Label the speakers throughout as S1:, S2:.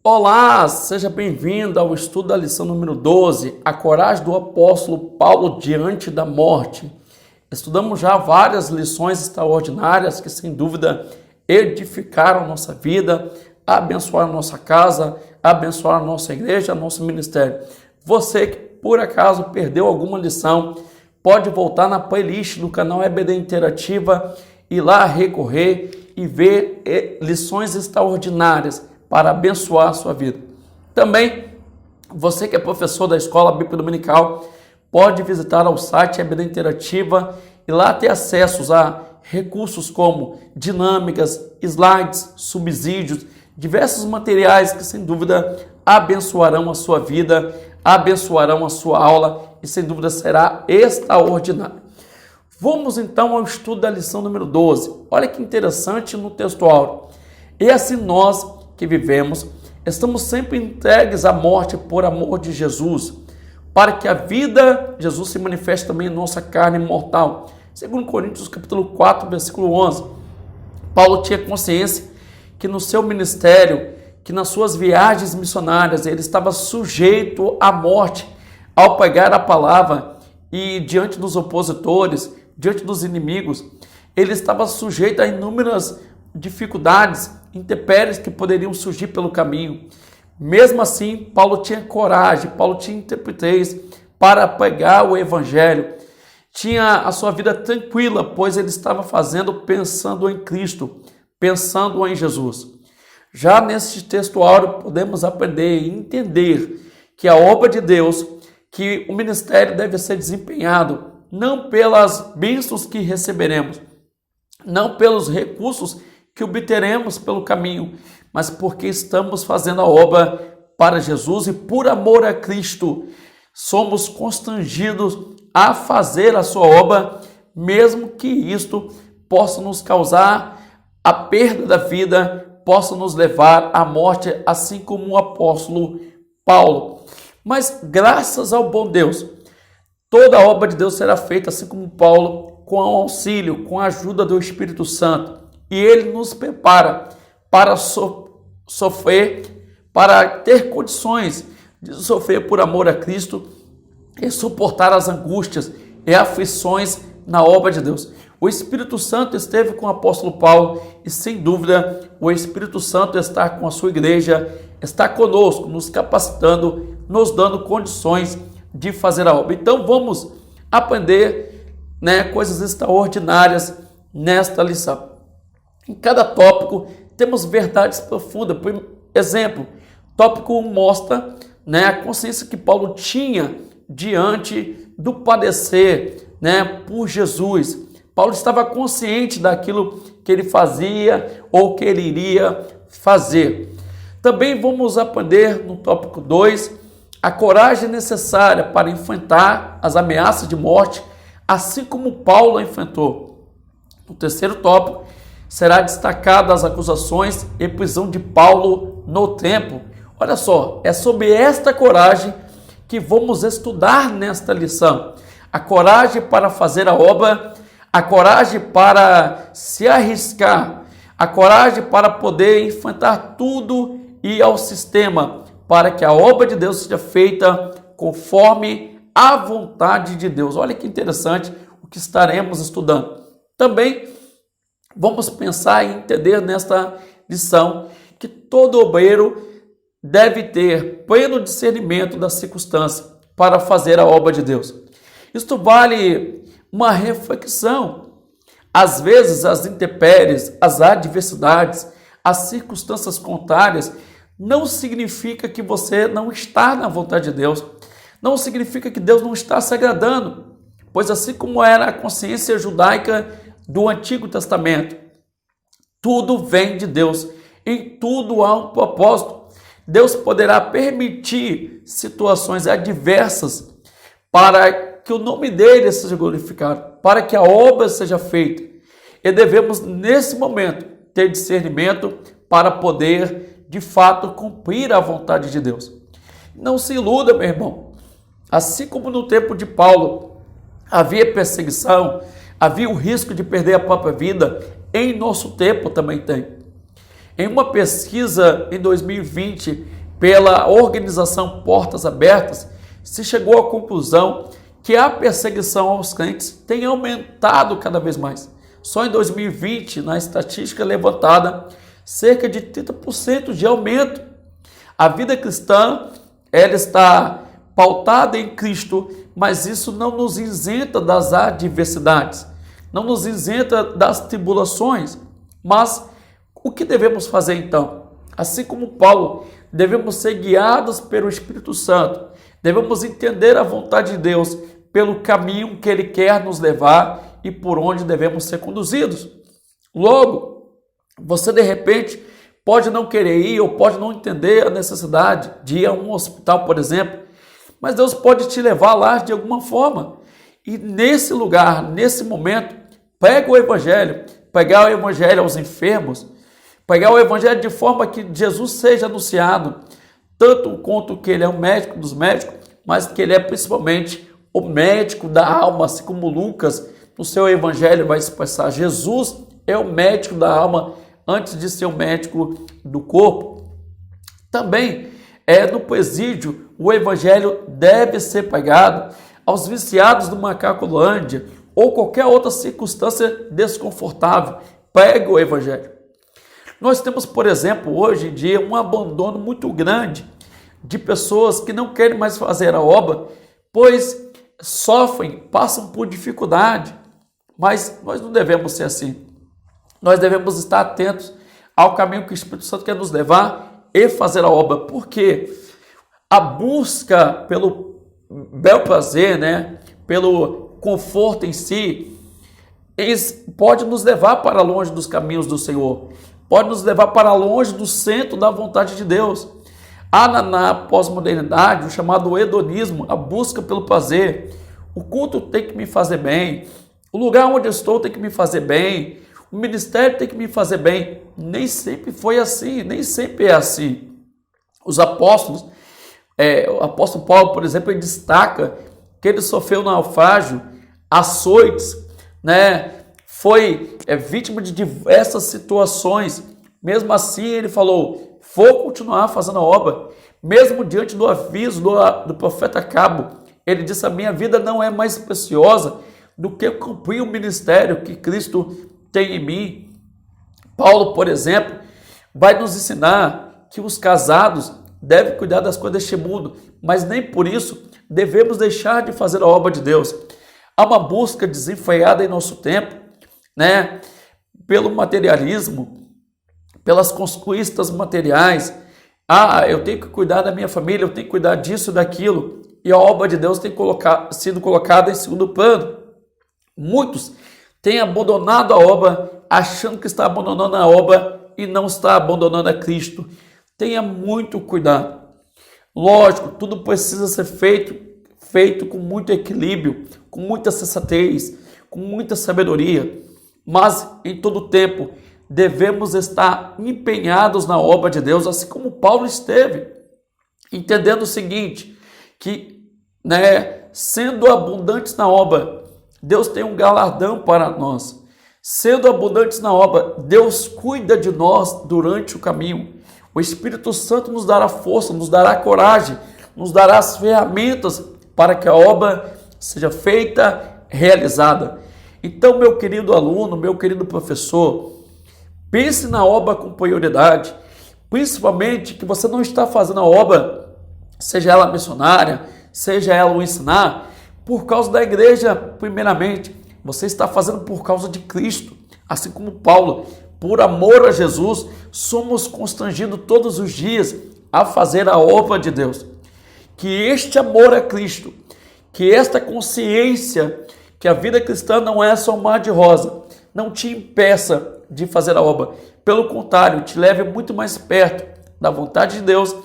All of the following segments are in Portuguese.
S1: Olá, seja bem-vindo ao estudo da lição número 12, a coragem do apóstolo Paulo diante da morte. Estudamos já várias lições extraordinárias que, sem dúvida, edificaram a nossa vida, abençoaram a nossa casa, abençoaram a nossa igreja, nosso ministério. Você que, por acaso, perdeu alguma lição, pode voltar na playlist do canal EBD Interativa, ir lá recorrer e ver lições extraordinárias para abençoar a sua vida. Também, você que é professor da Escola Bíblica Dominical, pode visitar o site EBD Interativa e lá ter acesso a recursos como dinâmicas, slides, subsídios, diversos materiais que, sem dúvida, abençoarão a sua vida, abençoarão a sua aula e, sem dúvida, será extraordinário. Vamos, então, ao estudo da lição número 12. Olha que interessante no texto áureo. E assim nós que vivemos, estamos sempre entregues à morte por amor de Jesus, para que a vida de Jesus se manifeste também em nossa carne mortal. Segundo Coríntios capítulo 4, versículo 11, Paulo tinha consciência que no seu ministério, que nas suas viagens missionárias, ele estava sujeito à morte ao pregar a palavra e diante dos opositores, diante dos inimigos, ele estava sujeito a inúmeras dificuldades, intempéries que poderiam surgir pelo caminho. Mesmo assim, Paulo tinha coragem, Paulo tinha intrepidez para pregar o evangelho. Tinha a sua vida tranquila, pois ele estava fazendo pensando em Cristo, pensando em Jesus. Já nesse texto áureo podemos aprender e entender que a obra de Deus, que o ministério deve ser desempenhado não pelas bênçãos que receberemos, não pelos recursos que obteremos pelo caminho, mas porque estamos fazendo a obra para Jesus e por amor a Cristo somos constrangidos a fazer a sua obra, mesmo que isto possa nos causar a perda da vida, possa nos levar à morte, assim como o apóstolo Paulo. Mas graças ao bom Deus, toda a obra de Deus será feita, assim como Paulo, com o auxílio, com a ajuda do Espírito Santo. E ele nos prepara para sofrer, para ter condições de sofrer por amor a Cristo e suportar as angústias e aflições na obra de Deus. O Espírito Santo esteve com o apóstolo Paulo e, sem dúvida, o Espírito Santo está com a sua igreja, está conosco, nos capacitando, nos dando condições de fazer a obra. Então, vamos aprender coisas extraordinárias nesta lição. Em cada tópico temos verdades profundas. Por exemplo, tópico 1 mostra a consciência que Paulo tinha diante do padecer por Jesus. Paulo estava consciente daquilo que ele fazia ou que ele iria fazer. Também vamos aprender no tópico 2 a coragem necessária para enfrentar as ameaças de morte, assim como Paulo enfrentou. No terceiro tópico, será destacada as acusações e prisão de Paulo no templo. Olha só, é sobre esta coragem que vamos estudar nesta lição. A coragem para fazer a obra, a coragem para se arriscar, a coragem para poder enfrentar tudo e ir ao sistema, para que a obra de Deus seja feita conforme a vontade de Deus. Olha que interessante o que estaremos estudando. Também vamos pensar e entender nesta lição que todo obreiro deve ter pleno discernimento da circunstância para fazer a obra de Deus. Isto vale uma reflexão. Às vezes as intempéries, as adversidades, as circunstâncias contrárias não significa que você não está na vontade de Deus. Não significa que Deus não está se agradando. Pois assim como era a consciência judaica do Antigo Testamento, tudo vem de Deus, em tudo há um propósito. Deus poderá permitir situações adversas para que o nome dele seja glorificado, para que a obra seja feita. E devemos, nesse momento, ter discernimento para poder, de fato, cumprir a vontade de Deus. Não se iluda, meu irmão. Assim como no tempo de Paulo havia perseguição, havia o risco de perder a própria vida, em nosso tempo também tem. Em uma pesquisa em 2020 pela organização Portas Abertas, se chegou à conclusão que a perseguição aos crentes tem aumentado cada vez mais. Só em 2020, na estatística levantada, cerca de 30% de aumento. A vida cristã, ela está pautada em Cristo, mas isso não nos isenta das adversidades, não nos isenta das tribulações. Mas o que devemos fazer então? Assim como Paulo, devemos ser guiados pelo Espírito Santo, devemos entender a vontade de Deus pelo caminho que Ele quer nos levar e por onde devemos ser conduzidos. Logo, você de repente pode não querer ir ou pode não entender a necessidade de ir a um hospital, por exemplo, mas Deus pode te levar lá de alguma forma. E nesse lugar, nesse momento, pega o Evangelho, pegar o Evangelho aos enfermos, pegar o Evangelho de forma que Jesus seja anunciado, tanto quanto que Ele é o médico dos médicos, mas que Ele é principalmente o médico da alma, assim como Lucas, no seu Evangelho, vai expressar. Jesus é o médico da alma antes de ser o médico do corpo. Também no presídio, o Evangelho deve ser pregado aos viciados do Macacolândia ou qualquer outra circunstância desconfortável. Prega o Evangelho. Nós temos, por exemplo, hoje em dia, um abandono muito grande de pessoas que não querem mais fazer a obra, pois sofrem, passam por dificuldade. Mas nós não devemos ser assim. Nós devemos estar atentos ao caminho que o Espírito Santo quer nos levar e fazer a obra. Porque a busca pelo bel prazer, pelo conforto em si, pode nos levar para longe dos caminhos do Senhor. Pode nos levar para longe do centro da vontade de Deus. Há na pós-modernidade o chamado hedonismo, a busca pelo prazer. O culto tem que me fazer bem. O lugar onde eu estou tem que me fazer bem. O ministério tem que me fazer bem. Nem sempre foi assim, nem sempre é assim. Os apóstolos, o apóstolo Paulo, por exemplo, ele destaca que ele sofreu naufrágio, açoites, foi vítima de diversas situações. Mesmo assim, ele falou, vou continuar fazendo a obra. Mesmo diante do aviso do profeta Cabo, ele disse, a minha vida não é mais preciosa do que cumprir o ministério que Cristo tem em mim. Paulo, por exemplo, vai nos ensinar que os casados devem cuidar das coisas deste mundo, mas nem por isso devemos deixar de fazer a obra de Deus. Há uma busca desenfreada em nosso tempo, pelo materialismo, pelas conquistas materiais. Eu tenho que cuidar da minha família, eu tenho que cuidar disso e daquilo, e a obra de Deus tem sido colocada em segundo plano. Muitos têm abandonado a obra, achando que está abandonando a obra e não está abandonando a Cristo. Tenha muito cuidado. Lógico, tudo precisa ser feito com muito equilíbrio, com muita sensatez, com muita sabedoria, mas em todo tempo devemos estar empenhados na obra de Deus, assim como Paulo esteve, entendendo o seguinte, que sendo abundantes na obra, Deus tem um galardão para nós. Sendo abundantes na obra, Deus cuida de nós durante o caminho. O Espírito Santo nos dará força, nos dará coragem, nos dará as ferramentas para que a obra seja feita, realizada. Então, meu querido aluno, meu querido professor, pense na obra com prioridade, principalmente que você não está fazendo a obra, seja ela missionária, seja ela o ensinar, por causa da igreja, primeiramente. Você está fazendo por causa de Cristo, assim como Paulo. Por amor a Jesus, somos constrangidos todos os dias a fazer a obra de Deus. Que este amor a Cristo, que esta consciência que a vida cristã não é só um mar de rosa, não te impeça de fazer a obra. Pelo contrário, te leve muito mais perto da vontade de Deus,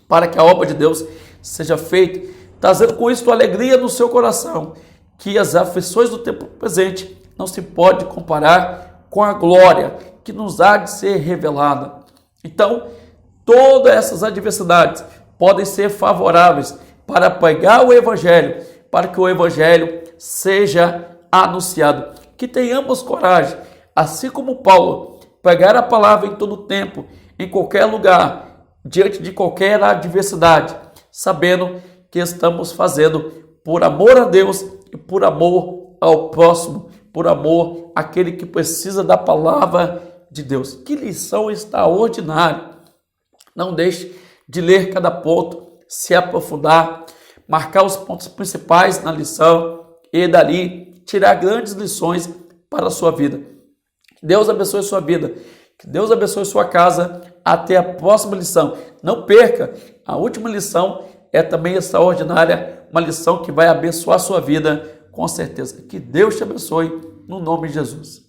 S1: para que a obra de Deus seja feita, trazendo com isso alegria no seu coração, que as aflições do tempo presente não se pode comparar com a glória que nos há de ser revelada. Então, todas essas adversidades podem ser favoráveis para pregar o Evangelho, para que o Evangelho seja anunciado. Que tenhamos coragem, assim como Paulo, pregar a palavra em todo tempo, em qualquer lugar, diante de qualquer adversidade, sabendo que estamos fazendo por amor a Deus e por amor ao próximo, por amor àquele que precisa da palavra de Deus. Que lição extraordinária! Não deixe de ler cada ponto, se aprofundar, marcar os pontos principais na lição e dali tirar grandes lições para a sua vida. Que Deus abençoe sua vida, que Deus abençoe sua casa. Até a próxima lição. Não perca, a última lição é também extraordinária, uma lição que vai abençoar a sua vida com certeza. Que Deus te abençoe no nome de Jesus.